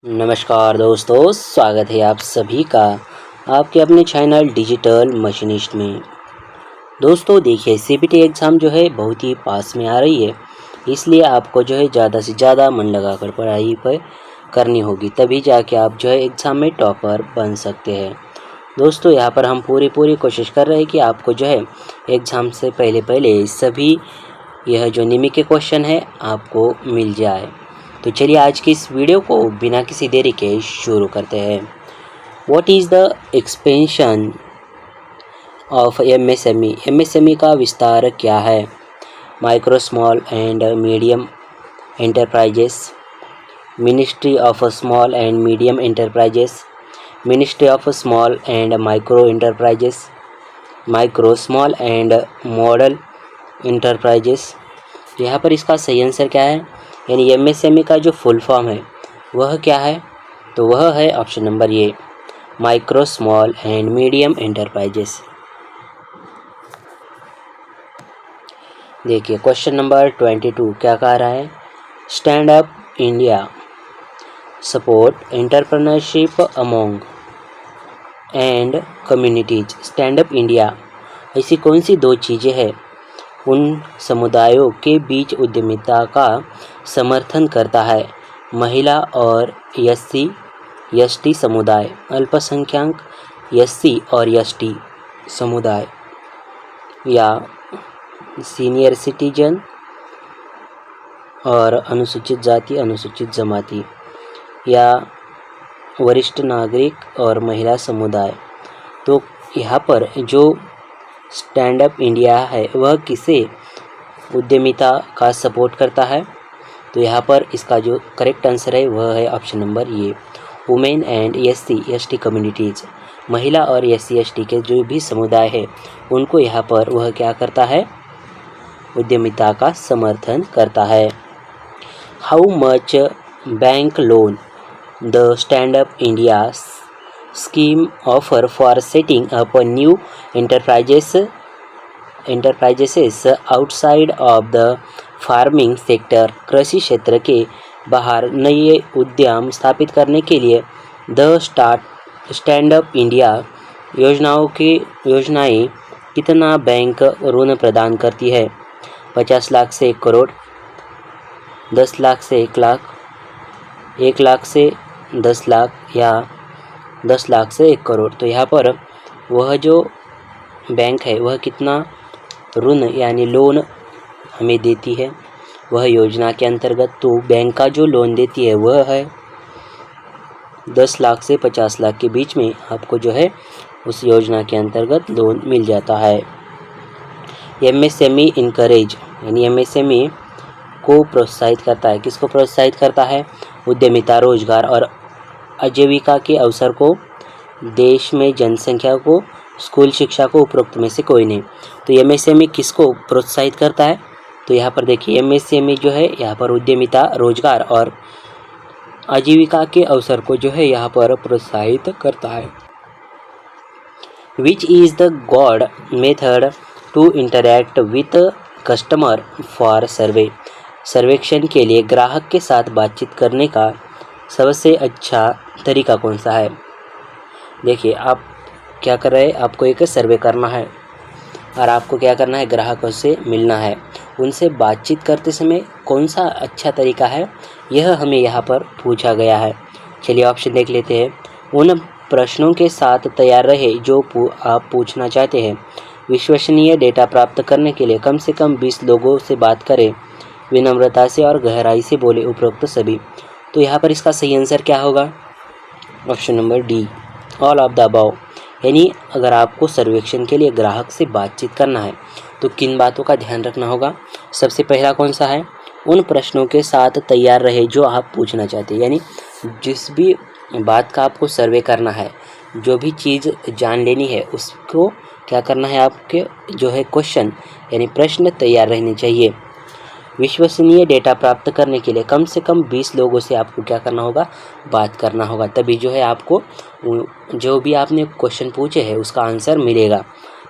नमस्कार दोस्तों, स्वागत है आप सभी का आपके अपने चैनल डिजिटल मशीनिस्ट में। दोस्तों देखिए, सीबीटी एग्ज़ाम जो है बहुत ही पास में आ रही है, इसलिए आपको जो है ज़्यादा से ज़्यादा मन लगाकर पढ़ाई पर करनी होगी, तभी जाके आप जो है एग्ज़ाम में टॉपर बन सकते हैं। दोस्तों यहाँ पर हम पूरी कोशिश कर रहे हैं कि आपको जो है एग्ज़ाम से पहले सभी यह जो नियमित के क्वेश्चन है आपको मिल जाए। तो चलिए आज की इस वीडियो को बिना किसी देरी के शुरू करते हैं। What is the expansion of MSME? MSME का विस्तार क्या है? Micro small and medium enterprises, ministry of small and medium enterprises, ministry of small and micro enterprises, micro small and model enterprises. यहाँ पर इसका सही आंसर क्या है, यानी एमएसएमई का जो फुल फॉर्म है वह क्या है? तो वह है option number A, micro small and medium enterprises. देखिए क्वेश्चन नंबर 22 क्या कह रहा है? Stand up India support entrepreneurship among and communities. Stand up India ऐसी कौन सी दो चीज़ें हैं उन समुदायों के बीच उद्यमिता का समर्थन करता है? महिला और एससी एसटी समुदाय, अल्पसंख्यक एससी और एसटी समुदाय, या सीनियर सिटीजन और अनुसूचित जाति अनुसूचित जमाती, या वरिष्ठ नागरिक और महिला समुदाय। तो यहाँ पर जो स्टैंड अप इंडिया है वह किसे उद्यमिता का सपोर्ट करता है? तो यहाँ पर इसका जो करेक्ट आंसर है वह है option number A, women and SC ST communities. महिला और एससी एसटी के जो भी समुदाय है उनको यहाँ पर वह क्या करता है? उद्यमिता का समर्थन करता है। How much bank loan the stand up India scheme offer for setting up a new enterprises outside of the farming sector। कृषि क्षेत्र के बाहर नए उद्यम स्थापित करने के लिए द स्टैंड अप इंडिया योजनाएं कितना बैंक ऋण प्रदान करती है? 50 लाख से 1 करोड़, 10 लाख से 1 लाख, 1 लाख से 10 लाख, या 10 लाख से 1 करोड़। तो यहाँ पर वह जो बैंक है वह कितना ऋण यानी लोन हमें देती है वह योजना के अंतर्गत? तो बैंक का जो लोन देती है वह है 10 लाख से 50 लाख के बीच में आपको जो है उस योजना के अंतर्गत लोन मिल जाता है। एमएसएमई इनकरेज यानी एमएसएमई को प्रोत्साहित करता है। किसको प्रोत्साहित करता है? उद्यमिता, रोजगार और आजीविका के अवसर को, देश में जनसंख्या को, स्कूल शिक्षा को, उपरोक्त में से कोई नहीं। तो एमएसएमई किसको प्रोत्साहित करता है? तो यहाँ पर देखिए एमएसएमई जो है यहाँ पर उद्यमिता, रोजगार और आजीविका के अवसर को जो है यहाँ पर प्रोत्साहित करता है। Which is the good method to interact with customer for survey? सर्वेक्षण के लिए ग्राहक के साथ बातचीत करने का सबसे अच्छा तरीका कौन सा है? देखिए आप क्या कर रहे हैं, आपको एक सर्वे करना है और आपको क्या करना है, ग्राहकों से मिलना है। उनसे बातचीत करते समय कौन सा अच्छा तरीका है यह हमें यहाँ पर पूछा गया है। चलिए ऑप्शन देख लेते हैं। उन प्रश्नों के साथ तैयार रहे जो आप पूछना चाहते हैं। विश्वसनीय डेटा प्राप्त करने के लिए कम से कम 20 लोगों से बात करें। विनम्रता से और गहराई से बोले, उपरोक्त सभी। तो यहाँ पर इसका सही आंसर क्या होगा? Option number D, all of the above. यानी अगर आपको सर्वेक्षण के लिए ग्राहक से बातचीत करना है तो किन बातों का ध्यान रखना होगा? सबसे पहला कौन सा है? उन प्रश्नों के साथ तैयार रहे जो आप पूछना चाहते हैं। यानी जिस भी बात का आपको सर्वे करना है, जो भी चीज़ जान लेनी है, उसको क्या करना है, आपके जो है क्वेश्चन यानी प्रश्न तैयार रहने चाहिए। विश्वसनीय डेटा प्राप्त करने के लिए कम से कम 20 लोगों से आपको क्या करना होगा, बात करना होगा, तभी जो है आपको जो भी आपने क्वेश्चन पूछे हैं उसका आंसर मिलेगा।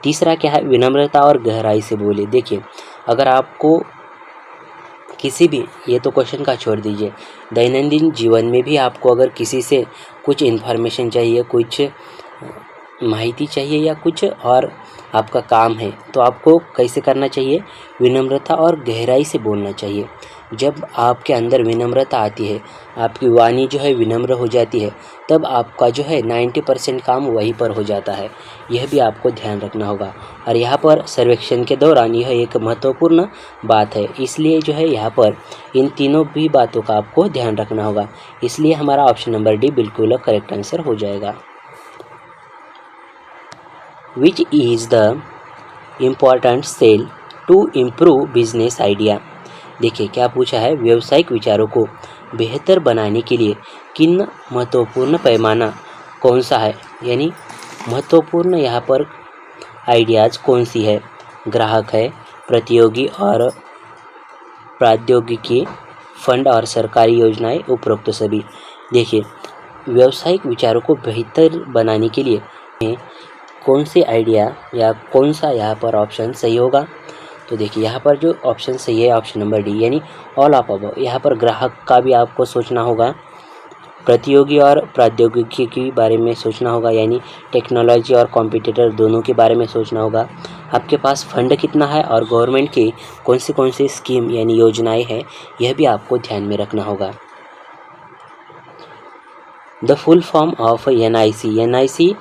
तीसरा क्या है? विनम्रता और गहराई से बोले। देखिए अगर आपको किसी भी, ये तो क्वेश्चन का छोड़ दीजिए, दैनंदिन जीवन में भी आपको अगर किसी से कुछ इन्फॉर्मेशन चाहिए, कुछ माहिती चाहिए या कुछ और आपका काम है, तो आपको कैसे करना चाहिए, विनम्रता और गहराई से बोलना चाहिए। जब आपके अंदर विनम्रता आती है, आपकी वाणी जो है विनम्र हो जाती है, तब आपका जो है 90% काम वहीं पर हो जाता है। यह भी आपको ध्यान रखना होगा। और यहाँ पर सर्वेक्षण के दौरान यह एक महत्वपूर्ण बात है, इसलिए जो है यहाँ पर इन तीनों भी बातों का आपको ध्यान रखना होगा। इसलिए हमारा ऑप्शन नंबर डी बिल्कुल करेक्ट आंसर हो जाएगा। Which is the important cell to improve business idea. देखिए क्या पूछा है, व्यावसायिक विचारों को बेहतर बनाने के लिए किन महत्वपूर्ण पैमाना कौन सा है, यानी महत्वपूर्ण यहाँ पर आइडियाज़ कौन सी है, ग्राहक है, प्रतियोगी और प्रौद्योगिकी, फंड और सरकारी योजनाएं, उपरोक्त सभी। देखिए व्यावसायिक विचारों को बेहतर बनाने के लिए कौन से आइडिया या कौन सा यहाँ पर ऑप्शन सही होगा, तो देखिए यहाँ पर जो ऑप्शन सही है ऑप्शन नंबर डी, यानी ऑल ऑफ अबव। यहाँ पर ग्राहक का भी आपको सोचना होगा, प्रतियोगी और प्रौद्योगिकी के बारे में सोचना होगा, यानी टेक्नोलॉजी और कॉम्पिटिटर दोनों के बारे में सोचना होगा। आपके पास फंड कितना है और गवर्नमेंट की कौन सी स्कीम यानी योजनाएं हैं, यह भी आपको ध्यान में रखना होगा। The full form of NIC, NIC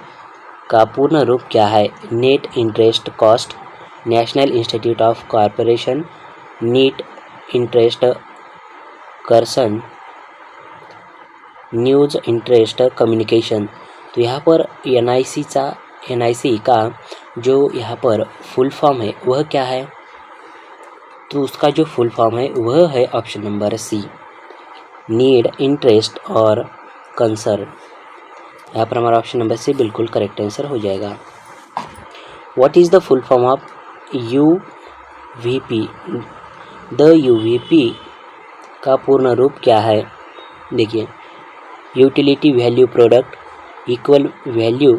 का पूर्ण रूप क्या है, net interest cost, national institute of corporation, neat interest concern, news interest communication. तो यहाँ पर NIC का जो यहाँ पर फुल फॉर्म है वह क्या है, तो उसका जो फुल फॉर्म है वह है option number C, need interest और कंसर्न। यहाँ पर हमारा ऑप्शन नंबर सी बिल्कुल करेक्ट आंसर हो जाएगा। What is the full form of UVP, the UVP का पूर्ण रूप क्या है, देखिए utility value product, equal value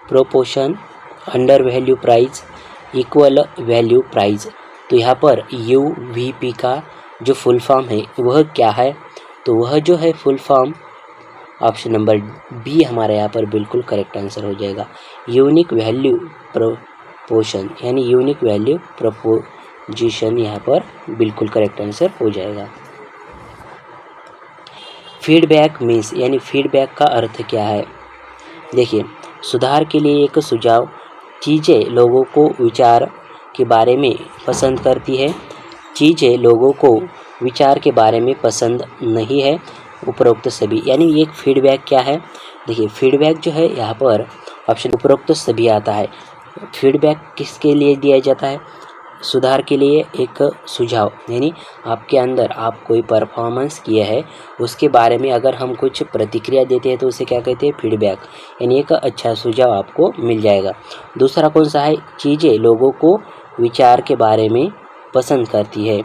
proportion, under value price, equal value price. तो यहाँ पर UVP का जो फुल फॉर्म है वह क्या है, तो वह जो है full form option number B हमारा यहाँ पर बिल्कुल करेक्ट आंसर हो जाएगा, यूनिक वैल्यू प्रोपोर्शन, यानी यूनिक वैल्यू प्रोपोजिशन यहाँ पर बिल्कुल करेक्ट आंसर हो जाएगा। फीडबैक मीन्स, यानी फीडबैक का अर्थ क्या है, देखिए सुधार के लिए एक सुझाव, चीज़ें लोगों को विचार के बारे में पसंद करती है, चीज़ें लोगों को विचार के बारे में पसंद नहीं है, उपरोक्त सभी। यानी ये एक फीडबैक क्या है, देखिए फीडबैक जो है यहाँ पर ऑप्शन उपरोक्त सभी आता है। फीडबैक किसके लिए दिया जाता है, सुधार के लिए एक सुझाव, यानी आपके अंदर आप कोई परफॉर्मेंस किया है उसके बारे में अगर हम कुछ प्रतिक्रिया देते हैं तो उसे क्या कहते हैं, फीडबैक, यानी एक अच्छा सुझाव आपको मिल जाएगा। दूसरा कौन सा है, चीज़ें लोगों को विचार के बारे में पसंद करती है,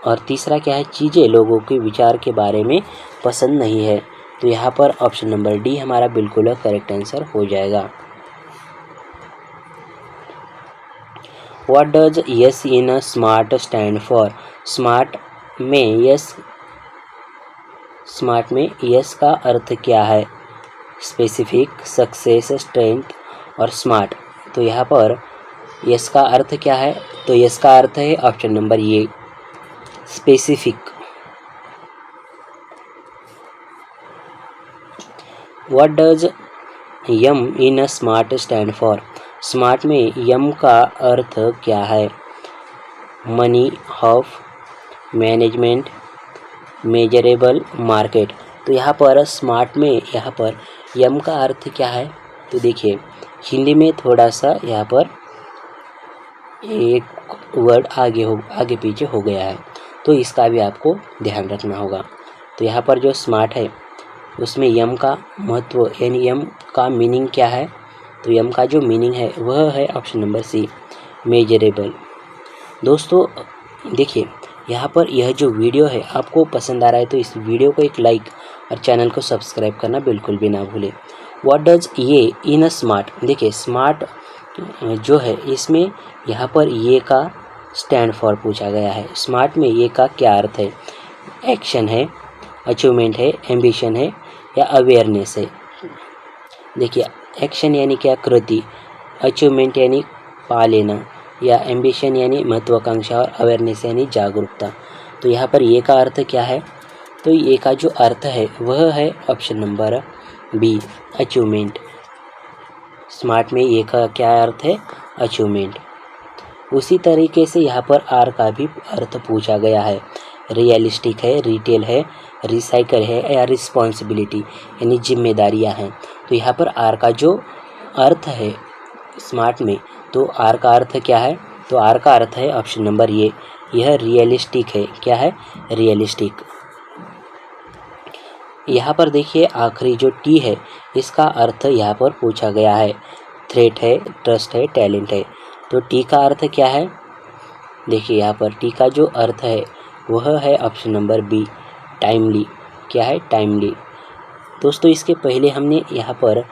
और तीसरा क्या है, चीज़ें लोगों के विचार के बारे में पसंद नहीं है। तो यहाँ पर ऑप्शन नंबर डी हमारा बिल्कुल करेक्ट आंसर हो जाएगा। What does yes in smart stand for, smart में यस का अर्थ क्या है, स्पेसिफिक, सक्सेस, स्ट्रेंथ और स्मार्ट। तो यहाँ पर यस का अर्थ क्या है, तो यस का अर्थ है option number A, specific. What does M in smart stand for, smart में यम का अर्थ क्या है, money, half, management, measurable, market. तो यहाँ पर स्मार्ट में यहाँ पर यम का अर्थ क्या है, तो देखिए हिंदी में थोड़ा सा यहाँ पर एक वर्ड आगे पीछे हो गया है, तो इसका भी आपको ध्यान रखना होगा। तो यहाँ पर जो स्मार्ट है उसमें यम का महत्व, यानी यम का मीनिंग क्या है, तो यम का जो मीनिंग है वह है ऑप्शन नंबर सी, मेजरेबल। दोस्तों देखिए यहाँ पर यह जो वीडियो है आपको पसंद आ रहा है तो इस वीडियो को एक लाइक और चैनल को सब्सक्राइब करना बिल्कुल भी ना भूलें। व्हाट डज ये इन स्मार्ट, देखिए स्मार्ट जो है इसमें यहाँ पर ये का स्टैंड फॉर पूछा गया है। स्मार्ट में ये का क्या अर्थ है? एक्शन है, अचीवमेंट है, एम्बिशन है या अवेयरनेस है। देखिए, एक्शन यानी क्या? कृति, अचीवमेंट यानी पा लेना, या एम्बिशन यानी महत्वाकांक्षा, और अवेयरनेस यानी जागरूकता। तो यहाँ पर ये का अर्थ क्या है? तो ये का जो अर्थ है वह है option number B, achievement. Smart में ये का क्या अर्थ है? अचीवमेंट। उसी तरीके से यहाँ पर आर का भी अर्थ पूछा गया है। रियलिस्टिक है, रिटेल है, रिसाइकल है या रिस्पॉन्सिबिलिटी यानी जिम्मेदारियाँ हैं। तो यहाँ पर आर का जो अर्थ है स्मार्ट में, तो आर का अर्थ क्या है? तो आर का अर्थ है ऑप्शन नंबर ये, यह रियलिस्टिक है। क्या है? रियलिस्टिक। यहाँ पर देखिए आखिरी जो टी है इसका अर्थ यहाँ पर पूछा गया है। थ्रेट है, ट्रस्ट है, टैलेंट है। तो टी का अर्थ क्या है? देखिए यहाँ पर टी का जो अर्थ है वह है ऑप्शन नंबर बी, टाइमली। क्या है? टाइमली। दोस्तों, इसके पहले हमने यहाँ पर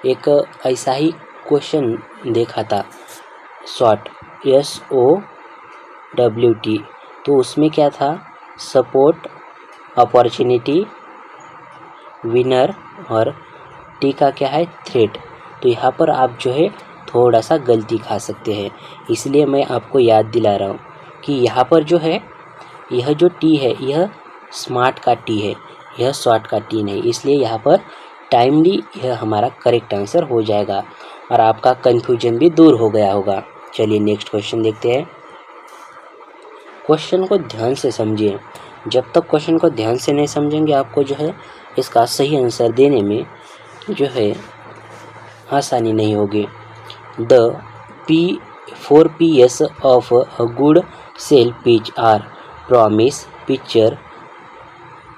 एक ऐसा ही क्वेश्चन देखा था, SWOT, SOWT। तो उसमें क्या था? सपोर्ट, अपॉर्चुनिटी, विनर, और टी का क्या है? थ्रेट। तो यहाँ पर आप जो है थोड़ा सा गलती खा सकते हैं, इसलिए मैं आपको याद दिला रहा हूँ कि यहाँ पर जो है यह जो टी है यह स्मार्ट का टी है, यह शॉर्ट का टी नहीं। इसलिए यहाँ पर टाइमली यह हमारा करेक्ट आंसर हो जाएगा और आपका कन्फ्यूजन भी दूर हो गया होगा। चलिए नेक्स्ट क्वेश्चन देखते हैं। क्वेश्चन को ध्यान से समझिए। जब तक क्वेश्चन को ध्यान से नहीं समझेंगे आपको जो है इसका सही आंसर देने में जो है आसानी नहीं होगी। द 4 P's of a good sell pitch are promise, picture,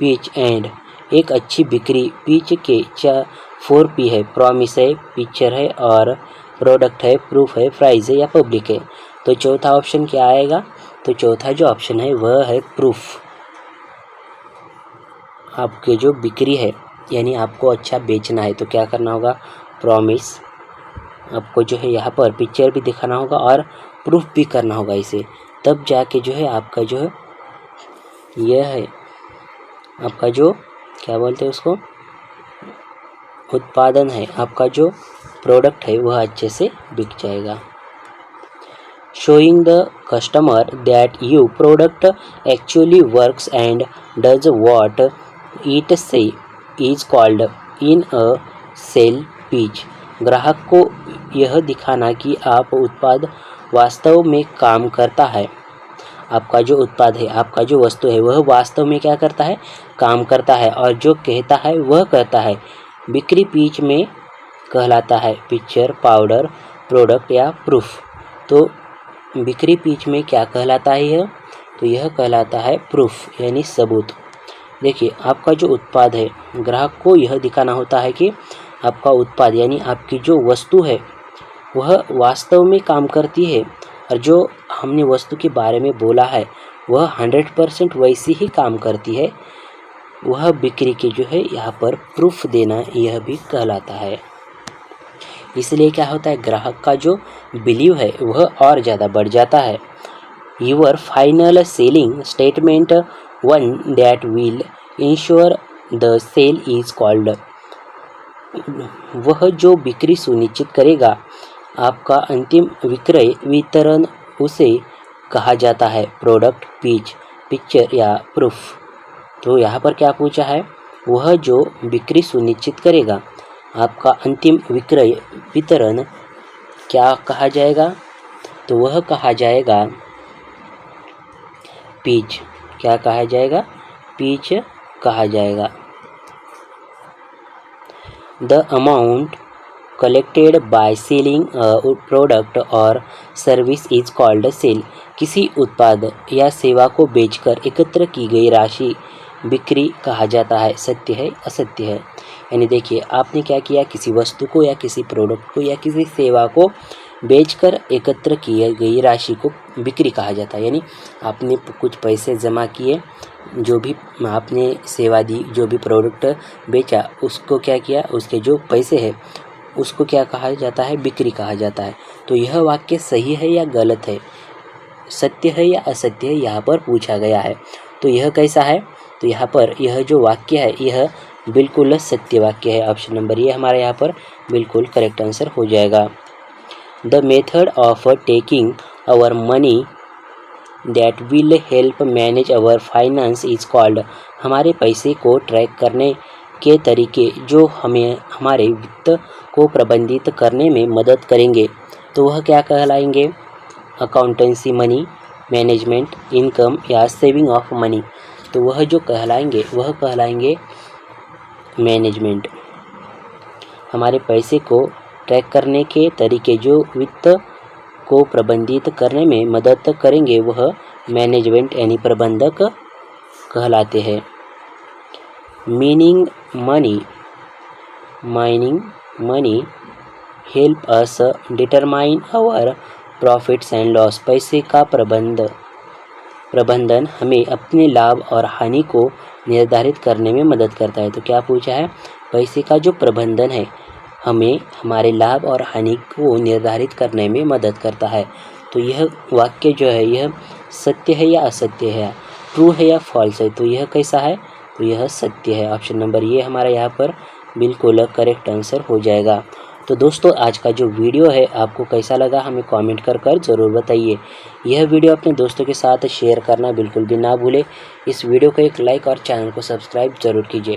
pitch and. एक अच्छी बिक्री पिच के 4 P है, प्रॉमिस है, पिक्चर है और प्रोडक्ट है, प्रूफ है, प्राइस है या पब्लिक है। तो चौथा ऑप्शन क्या आएगा? तो चौथा जो ऑप्शन है वह है प्रूफ। आपके जो बिक्री है यानी आपको अच्छा बेचना है तो क्या करना होगा? प्रॉमिस। आपको जो है यहाँ पर पिक्चर भी दिखाना होगा और प्रूफ भी करना होगा इसे, तब जाके जो है आपका जो है यह है आपका जो क्या बोलते हैं उसको, उत्पादन है, आपका जो प्रोडक्ट है वह अच्छे से बिक जाएगा। Showing the customer that you product actually works and does what it say is called in a sale pitch. ग्राहक को यह दिखाना कि आप उत्पाद वास्तव में काम करता है। आपका जो उत्पाद है, आपका जो वस्तु है वह वास्तव में क्या करता है? काम करता है और जो कहता है वह करता है। बिक्री पिच में कहलाता है पिक्चर, पाउडर, प्रोडक्ट या प्रूफ। तो बिक्री पिच में क्या कहलाता है यह? तो यह कहलाता है प्रूफ यानी सबूत। देखिए, आपका जो उत्पाद है ग्राहक को यह दिखाना होता है कि आपका उत्पाद यानी आपकी जो वस्तु है वह वास्तव में काम करती है और जो हमने वस्तु के बारे में बोला है वह 100% वैसी ही काम करती है। वह बिक्री की जो है यहाँ पर प्रूफ देना यह भी कहलाता है। इसलिए क्या होता है, ग्राहक का जो बिलीव है वह और ज़्यादा बढ़ जाता है। Your final selling statement one that will ensure the sale is called. वह जो बिक्री सुनिश्चित करेगा आपका अंतिम विक्रय वितरण उसे कहा जाता है प्रोडक्ट, पिच, पिक्चर या प्रूफ। तो यहाँ पर क्या पूछा है? वह जो बिक्री सुनिश्चित करेगा आपका अंतिम विक्रय वितरण क्या कहा जाएगा? तो वह कहा जाएगा पिच। क्या कहा जाएगा? पिच कहा जाएगा। The amount collected by selling a product और सर्विस इज कॉल्ड सेल। किसी उत्पाद या सेवा को बेचकर एकत्र की गई राशि बिक्री कहा जाता है। सत्य है, असत्य है। यानी देखिए, आपने क्या किया, किसी वस्तु को या किसी प्रोडक्ट को या किसी सेवा को बेचकर एकत्र की गई राशि को बिक्री कहा जाता है। यानी आपने कुछ पैसे जमा किए, जो भी आपने सेवा दी, जो भी प्रोडक्ट बेचा, उसको क्या किया, उसके जो पैसे हैं उसको क्या कहा जाता है? बिक्री कहा जाता है। तो यह वाक्य सही है या गलत है? सत्य है या असत्य है यहाँ पर पूछा गया है। तो यह कैसा है, तो यहाँ पर यह जो वाक्य है यह बिल्कुल सत्य वाक्य है। ऑप्शन नंबर ये हमारा यहाँ पर बिल्कुल करेक्ट आंसर हो जाएगा। The method of taking our money that will help manage our finance is called. हमारे पैसे को ट्रैक करने के तरीके जो हमें हमारे वित्त को प्रबंधित करने में मदद करेंगे, तो वह क्या कहलाएंगे? अकाउंटेंसी मनी मैनेजमेंट, इनकम या सेविंग ऑफ मनी। तो वह जो कहलाएंगे वह कहलाएंगे मैनेजमेंट। हमारे पैसे को ट्रैक करने के तरीके जो वित्त को प्रबंधित करने में मदद करेंगे वह मैनेजमेंट यानी प्रबंधक कहलाते हैं। Meaning money help us determine our profits and loss. पैसे का प्रबंधन हमें अपने लाभ और हानि को निर्धारित करने में मदद करता है। तो क्या पूछा है? पैसे का जो प्रबंधन है हमें हमारे लाभ और हानि को निर्धारित करने में मदद करता है। तो यह वाक्य जो है यह सत्य है या असत्य है, ट्रू है या फॉल्स है? तो यह कैसा है? तो यह सत्य है। ऑप्शन नंबर ये हमारा यहाँ पर बिल्कुल करेक्ट आंसर हो जाएगा। तो दोस्तों आज का जो वीडियो है आपको कैसा लगा हमें कमेंट कर ज़रूर बताइए। यह वीडियो अपने दोस्तों के साथ शेयर करना बिल्कुल भी ना भूलें। इस वीडियो को एक लाइक और चैनल को सब्सक्राइब ज़रूर कीजिए।